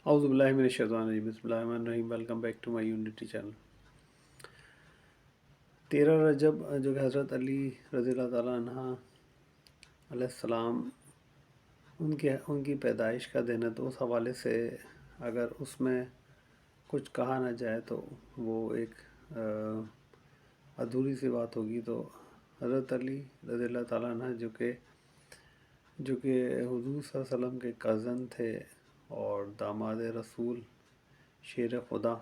اعوذ باللہ من الشیطان الرجیم، بسم اللہ الرحمن الرحیم۔ Welcome back to my Unity channel. 13 رجب جو کہ حضرت علی رضی اللہ تعالیٰ عنہ علیہ السلام ان کی پیدائش کا دن ہے، تو اس حوالے سے اگر اس میں کچھ کہا نہ جائے تو وہ ایک ادھوری سی بات ہوگی۔ تو حضرت علی رضی اللہ تعالیٰ عنہ جو کہ حضور صلی اللہ علیہ وسلم کے کزن تھے اور داماد رسول شیر خدا،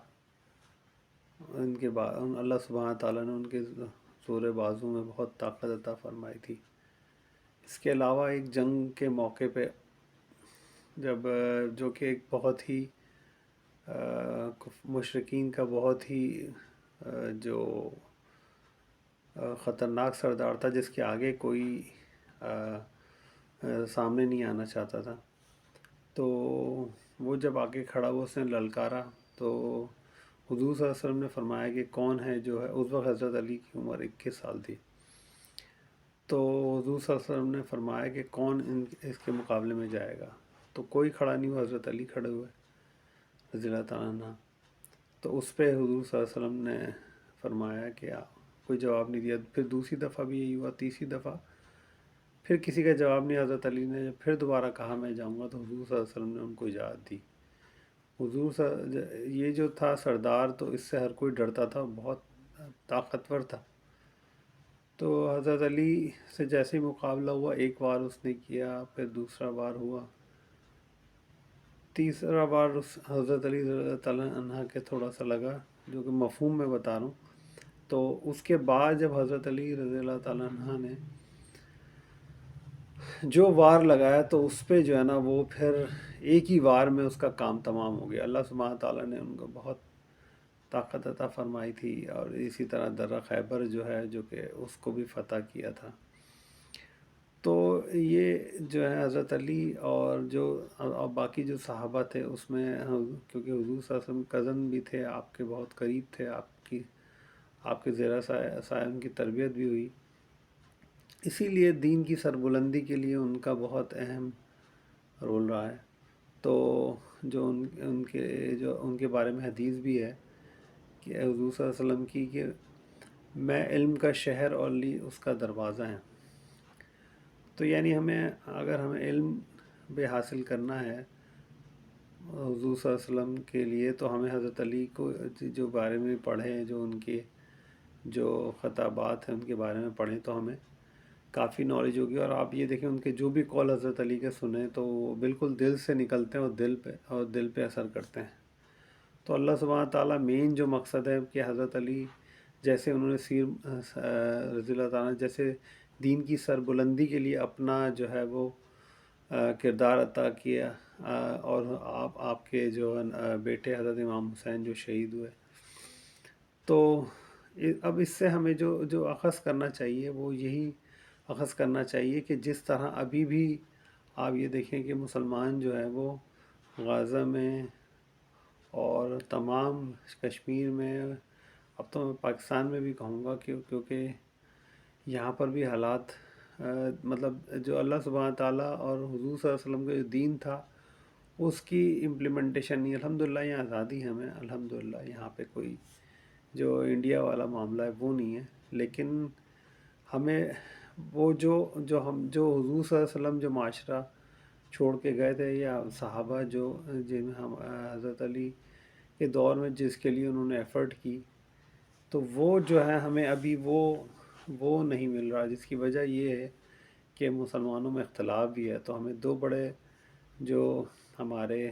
اللہ سبحانہ تعالیٰ نے ان کے زور بازو میں بہت طاقت عطا فرمائی تھی۔ اس کے علاوہ ایک جنگ کے موقع پہ جب جو کہ ایک بہت ہی مشرکین کا بہت ہی جو خطرناک سردار تھا، جس کے آگے کوئی سامنے نہیں آنا چاہتا تھا، تو وہ جب آگے کھڑا ہوا، اس نے للکارا، تو حضور صلی اللہ علیہ وسلم نے فرمایا کہ کون ہے جو ہے۔ اس وقت حضرت علی کی عمر 21 سال تھی، تو حضور صلی اللہ علیہ وسلم نے فرمایا کہ کون اس کے مقابلے میں جائے گا، تو کوئی کھڑا نہیں ہوا، حضرت علی کھڑے ہوئے رضی اللہ تعالیٰ عنہ۔ تو اس پہ حضور صلی اللہ علیہ وسلم نے فرمایا کہ کوئی جواب نہیں دیا۔ پھر دوسری دفعہ بھی یہی ہوا، تیسری دفعہ پھر کسی کا جواب نہیں۔ حضرت علی نے پھر دوبارہ کہا میں جاؤں گا، تو حضور صلی اللہ علیہ وسلم نے ان کو اجازت دی۔ یہ جو تھا سردار، تو اس سے ہر کوئی ڈرتا تھا، بہت طاقتور تھا۔ تو حضرت علی سے جیسے ہی مقابلہ ہوا، ایک بار اس نے کیا، پھر دوسرا بار ہوا، تیسرا بار حضرت علی رضی اللہ تعالیٰ عنہ کے تھوڑا سا لگا، جو کہ مفہوم میں بتا رہا ہوں۔ تو اس کے بعد جب حضرت علی رضی اللہ تعالیٰ عنہ نے جو وار لگایا، تو اس پہ جو ہے نا، وہ پھر ایک ہی وار میں اس کا کام تمام ہو گیا۔ اللہ سبحانہ تعالیٰ نے ان کو بہت طاقت عطا فرمائی تھی، اور اسی طرح درہ خیبر جو ہے، جو کہ اس کو بھی فتح کیا تھا۔ تو یہ جو ہے حضرت علی اور باقی جو صحابہ تھے، اس میں کیونکہ حضور صلی اللہ علیہ وسلم کزن بھی تھے، آپ کے بہت قریب تھے، آپ کے زیر سایہ ان کی تربیت بھی ہوئی، اسی لیے دین کی سربلندی کے لیے ان کا بہت اہم رول رہا ہے۔ تو جو ان کے بارے میں حدیث بھی ہے کہ حضور صلی اللہ علیہ وسلم کی، کہ میں علم کا شہر اور علی اس کا دروازہ ہیں۔ تو یعنی اگر ہمیں علم بھی حاصل کرنا ہے حضور صلی اللہ علیہ وسلم کے لیے، تو ہمیں حضرت علی کو جو بارے میں پڑھیں، جو ان کے جو خطابات ہیں ان کے بارے میں پڑھیں، تو ہمیں کافی نالج ہوگی۔ اور آپ یہ دیکھیں، ان کے جو بھی قول حضرت علی کے سنیں، تو وہ بالکل دل سے نکلتے ہیں، اور دل پہ اثر کرتے ہیں۔ تو اللہ سبحانہ تعالیٰ مین جو مقصد ہے کہ حضرت علی جیسے انہوں نے رضی اللہ تعالیٰ جیسے دین کی سربلندی کے لیے اپنا جو ہے وہ کردار عطا کیا، اور آپ کے جو بیٹے حضرت امام حسین جو شہید ہوئے، تو اب اس سے ہمیں جو اخذ کرنا چاہیے، وہ یہی اخذ کرنا چاہیے کہ جس طرح ابھی بھی آپ یہ دیکھیں کہ مسلمان جو ہے وہ غزہ میں اور تمام کشمیر میں، اب تو میں پاکستان میں بھی کہوں گا، کیونکہ یہاں پر بھی حالات مطلب جو اللہ سبحانہ تعالیٰ اور حضور صلی اللہ علیہ وسلم کا جو دین تھا، اس کی امپلیمنٹیشن نہیں۔ الحمدللہ یہاں آزادی ہے، ہمیں الحمدللہ یہاں پہ کوئی جو انڈیا والا معاملہ ہے وہ نہیں ہے، لیکن ہمیں وہ جو حضور صلی اللہ علیہ وسلم جو معاشرہ چھوڑ کے گئے تھے، یا صحابہ جن حضرت علی کے دور میں جس کے لیے انہوں نے ایفرٹ کی، تو وہ جو ہے ہمیں ابھی وہ نہیں مل رہا، جس کی وجہ یہ ہے کہ مسلمانوں میں اختلاف بھی ہے۔ تو ہمیں دو بڑے جو ہمارے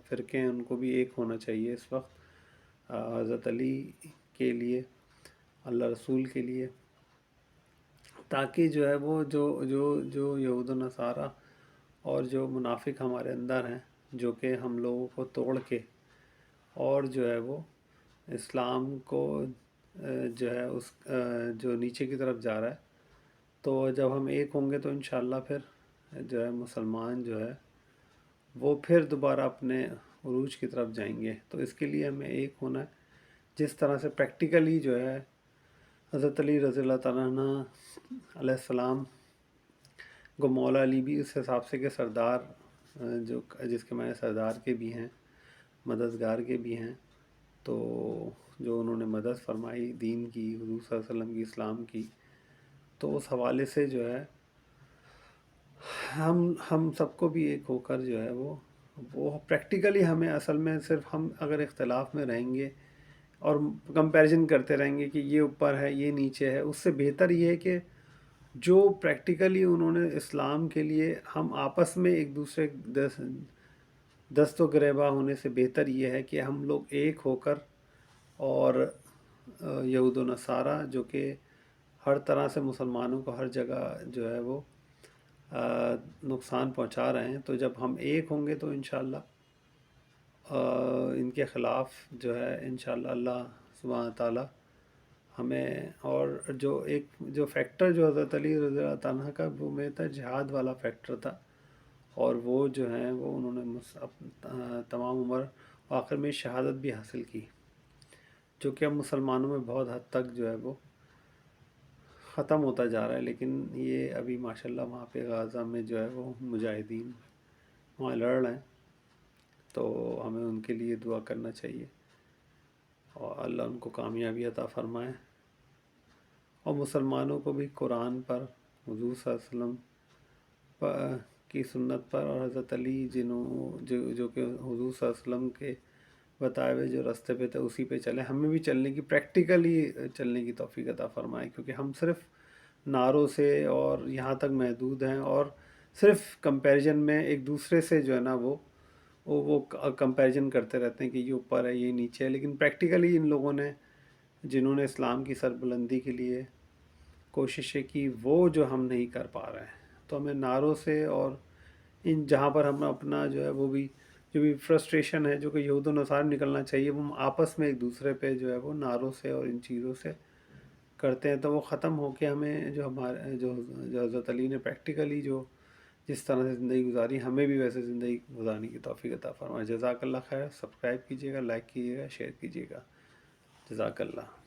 فرقے ہیں، ان کو بھی ایک ہونا چاہیے اس وقت، حضرت علی کے لیے، اللہ رسول کے لیے، تاکہ جو ہے وہ جو یہود و نصارہ اور جو منافق ہمارے اندر ہیں، جو کہ ہم لوگوں کو توڑ کے اور جو ہے وہ اسلام کو جو ہے اس جو نیچے کی طرف جا رہا ہے، تو جب ہم ایک ہوں گے تو انشاءاللہ پھر جو ہے مسلمان جو ہے وہ پھر دوبارہ اپنے عروج کی طرف جائیں گے۔ تو اس کے لیے ہمیں ایک ہونا ہے، جس طرح سے پریکٹیکلی جو ہے حضرت علی رضی اللہ تعالیٰ عنہ علیہ السلام کو مولا علی بھی اس حساب سے کہ سردار جو جس کے معنی سردار کے بھی ہیں، مددگار کے بھی ہیں، تو جو انہوں نے مدد فرمائی دین کی، حضور صلی اللہ علیہ وسلم کی، اسلام کی، تو اس حوالے سے جو ہے ہم سب کو بھی ایک ہو کر جو ہے وہ پریکٹیکلی ہمیں اصل میں صرف ہم اگر اختلاف میں رہیں گے اور کمپیریزن کرتے رہیں گے کہ یہ اوپر ہے یہ نیچے ہے، اس سے بہتر یہ ہے کہ جو پریکٹیکلی انہوں نے اسلام کے لیے ہم آپس میں ایک دوسرے دست و گریباں ہونے سے بہتر یہ ہے کہ ہم لوگ ایک ہو کر، اور یہود و نصارہ جو کہ ہر طرح سے مسلمانوں کو ہر جگہ جو ہے وہ نقصان پہنچا رہے ہیں، تو جب ہم ایک ہوں گے تو انشاءاللہ ان کے خلاف جو ہے انشاءاللہ اللہ سبحانہ تعالیٰ ہمیں، اور جو فیکٹر جو حضرت علی رضی اللہ تعالیٰ کا وہ میں تھا جہاد والا فیکٹر تھا، اور وہ جو ہیں وہ انہوں نے تمام عمر آخر میں شہادت بھی حاصل کی، جو کہ اب مسلمانوں میں بہت حد تک جو ہے وہ ختم ہوتا جا رہا ہے، لیکن یہ ابھی ماشاءاللہ وہاں پہ غازہ میں جو ہے وہ مجاہدین وہاں لڑ رہے ہیں، تو ہمیں ان کے لیے دعا کرنا چاہیے اور اللہ ان کو کامیابی عطا فرمائے، اور مسلمانوں کو بھی قرآن پر، حضور صلی اللہ علیہ وسلم کی سنت پر، اور حضرت علی جو کہ حضور صلی اللہ علیہ وسلم کے بتائے ہوئے جو راستے پہ تھے اسی پہ چلیں، ہمیں بھی چلنے کی پریکٹیکلی چلنے کی توفیق عطا فرمائے، کیونکہ ہم صرف نعروں سے اور یہاں تک محدود ہیں، اور صرف کمپیریزن میں ایک دوسرے سے جو ہے نا وہ کمپیریزن کرتے رہتے ہیں کہ یہ اوپر ہے یہ نیچے ہے، لیکن پریکٹیکلی ان لوگوں نے جنہوں نے اسلام کی سربلندی کے لیے کوششیں کی وہ جو ہم نہیں کر پا رہے ہیں، تو ہمیں نعروں سے اور ان جہاں پر ہم اپنا جو ہے وہ بھی جو بھی فرسٹریشن ہے جو کہ یہود و نصارہ نکلنا چاہیے، وہ ہم آپس میں ایک دوسرے پہ جو ہے وہ نعروں سے اور ان چیزوں سے کرتے ہیں، تو وہ ختم ہو کے ہمیں جو ہمارے جو حضرت علی نے پریکٹیکلی جو جس طرح سے زندگی گزاری، ہمیں بھی ویسے زندگی گزارنے کی توفیق عطا فرمائے۔ جزاک اللہ خیر، سبسکرائب کیجیے گا، لائک کیجیے گا، شیئر کیجیے گا، جزاک اللہ۔